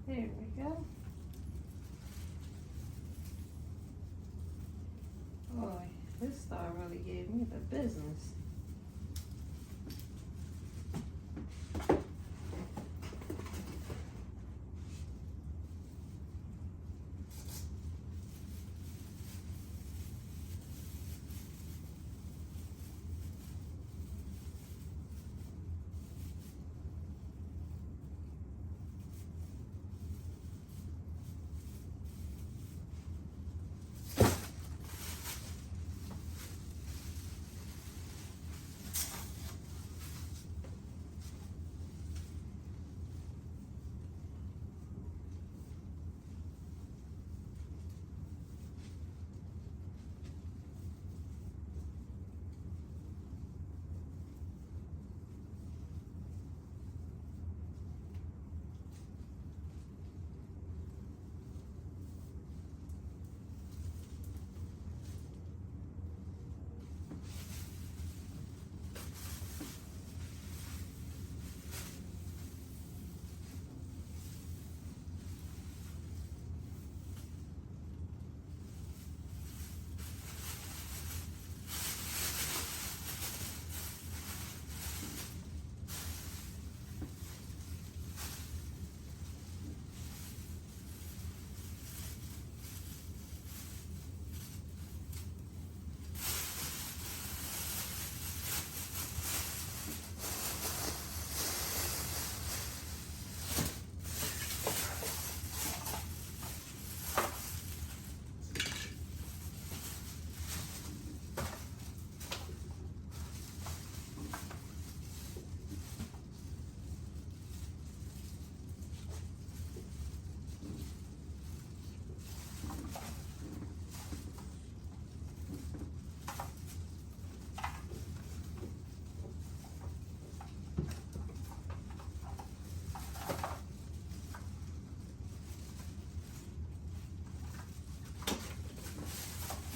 There we go. Boy, this star really gave me the business.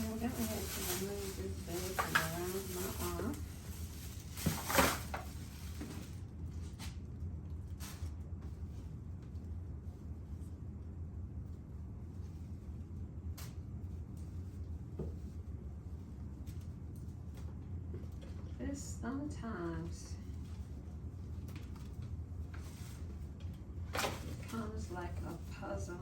I'm going to remove this bag from around my arm. This sometimes becomes like a puzzle.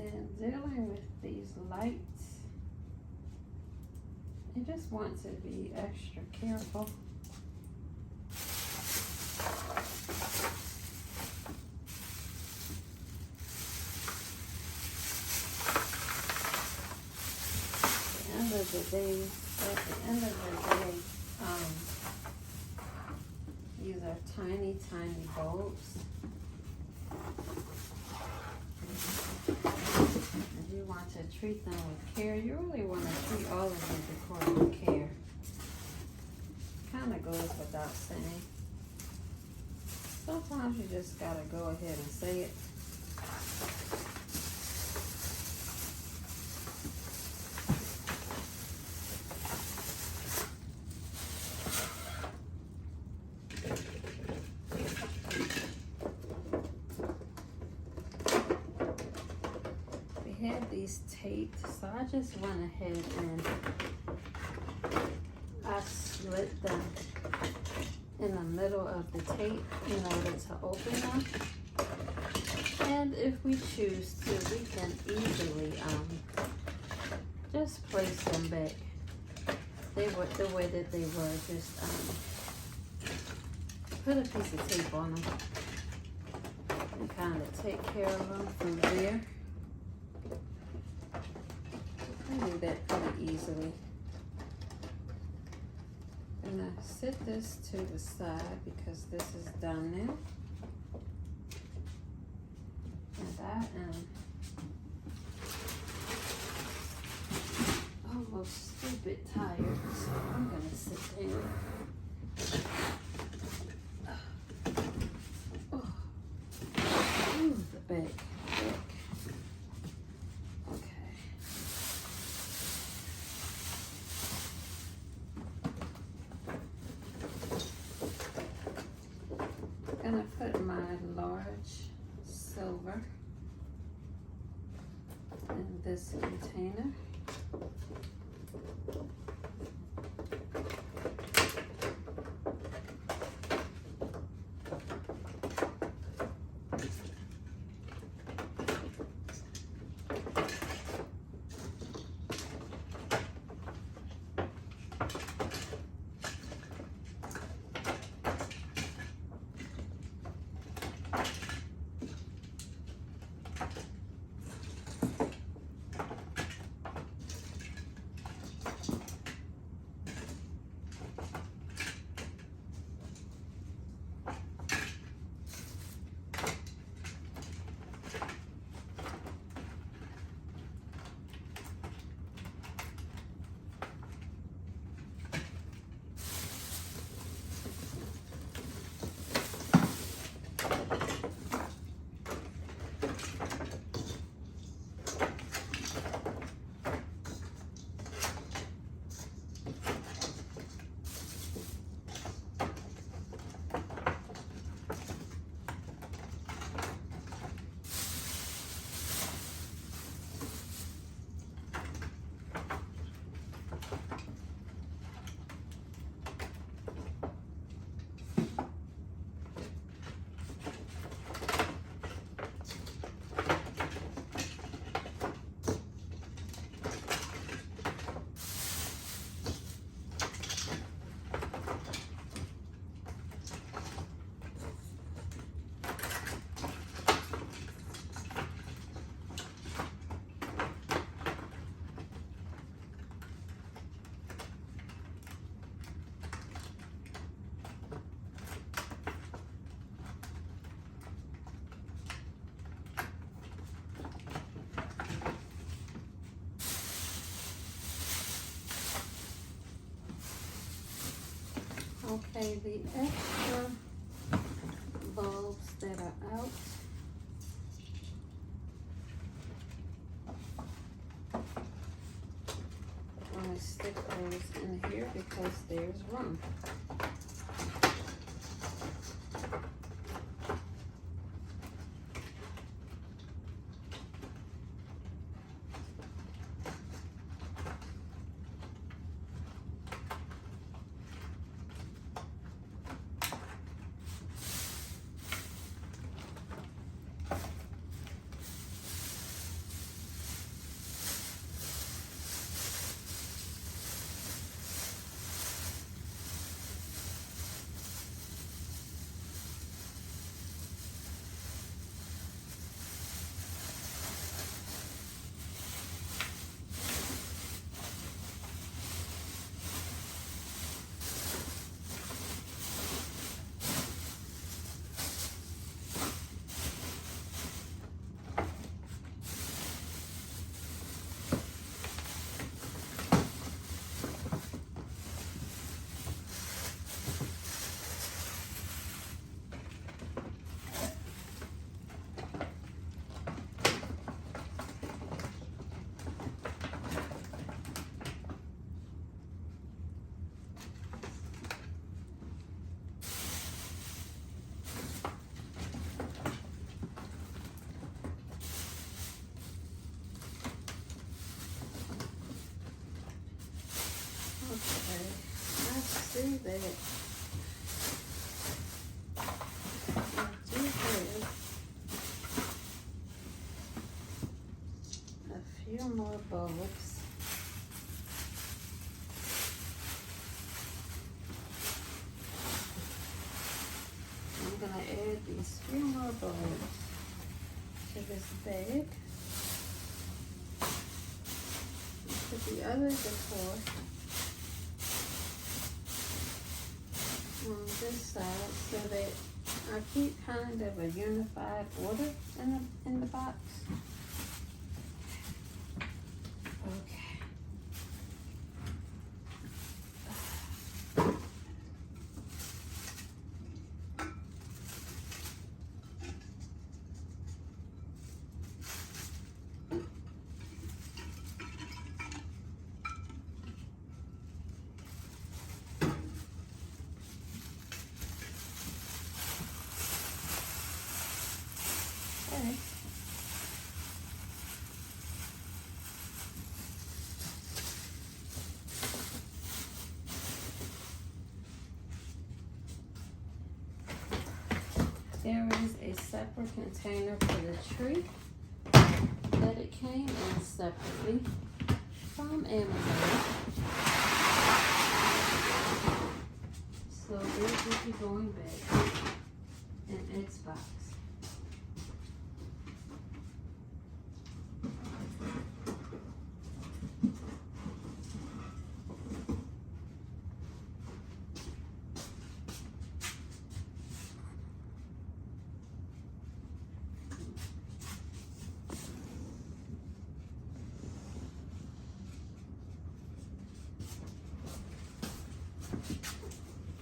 And dealing with these lights, you just want to be extra careful. At the end of the day, these are tiny, tiny bulbs. And you want to treat them with care. You really want to treat all of your decor with care. Kind of goes without saying. Sometimes you just gotta go ahead and say it. Had these taped, so I just went ahead and I slit them in the middle of the tape in order to open them. And if we choose to, we can easily just place them back. They were the way that they were. Just put a piece of tape on them and kind of take care of them from there. I do that pretty easily. And I set this to the side because this is done now. And I am almost stupid tired, so I'm gonna sit down. Oh, ooh, the back. Okay. I'm gonna put my large silver in this container. Okay, the extra bulbs that are out, I'm going to stick those in here because there's room. Okay, I see that I do have a few more bulbs. I'm going to add these few more bulbs to this bag. put the other decor on this side so that I keep kind of a unified order in the box. Okay. Okay. There is a separate container for the tree that it came in separately from Amazon. So this will be going back in its box.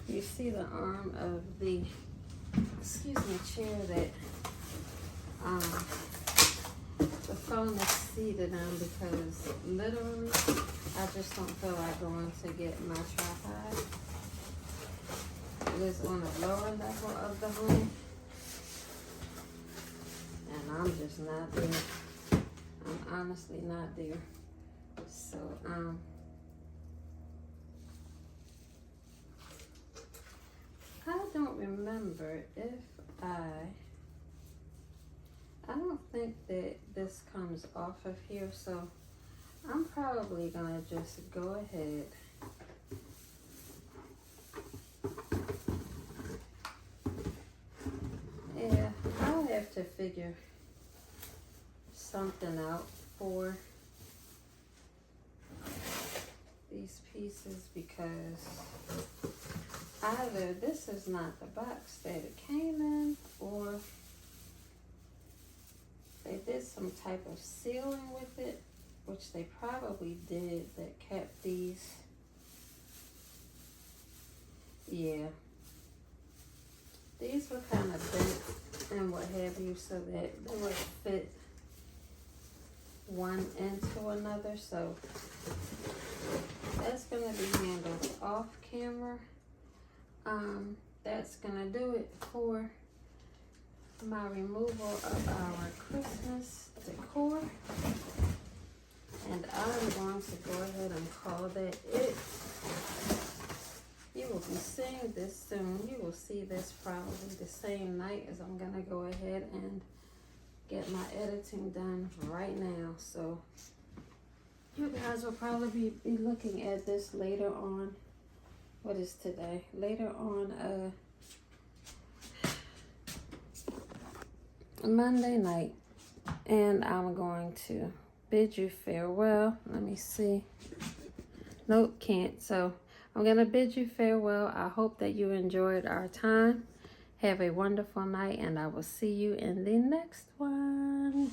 You see the arm of the, chair that the phone is seated on, because literally I just don't feel like going to get my tripod. It is on the lower level of the home, and I'm just not there. I'm honestly not there. So I don't remember if I don't think that this comes off of here, so I'm probably gonna just go ahead yeah, I'll have to figure something out for these pieces, because either this is not the box that it came in, or they did some type of sealing with it, which they probably did, that kept these. Yeah. These were kind of bent and what have you, so that they would fit one into another. So that's going to be handled off camera. That's going to do it for my removal of our Christmas decor, and I'm going to go ahead and call that it. You will be seeing this soon. You will see this probably the same night, as I'm going to go ahead and get my editing done right now. So you guys will probably be looking at this later on. What is today? Later on Monday night, and I'm going to bid you farewell. Let me see. Nope, can't. So I'm going to bid you farewell. I hope that you enjoyed our time. Have a wonderful night, and I will see you in the next one.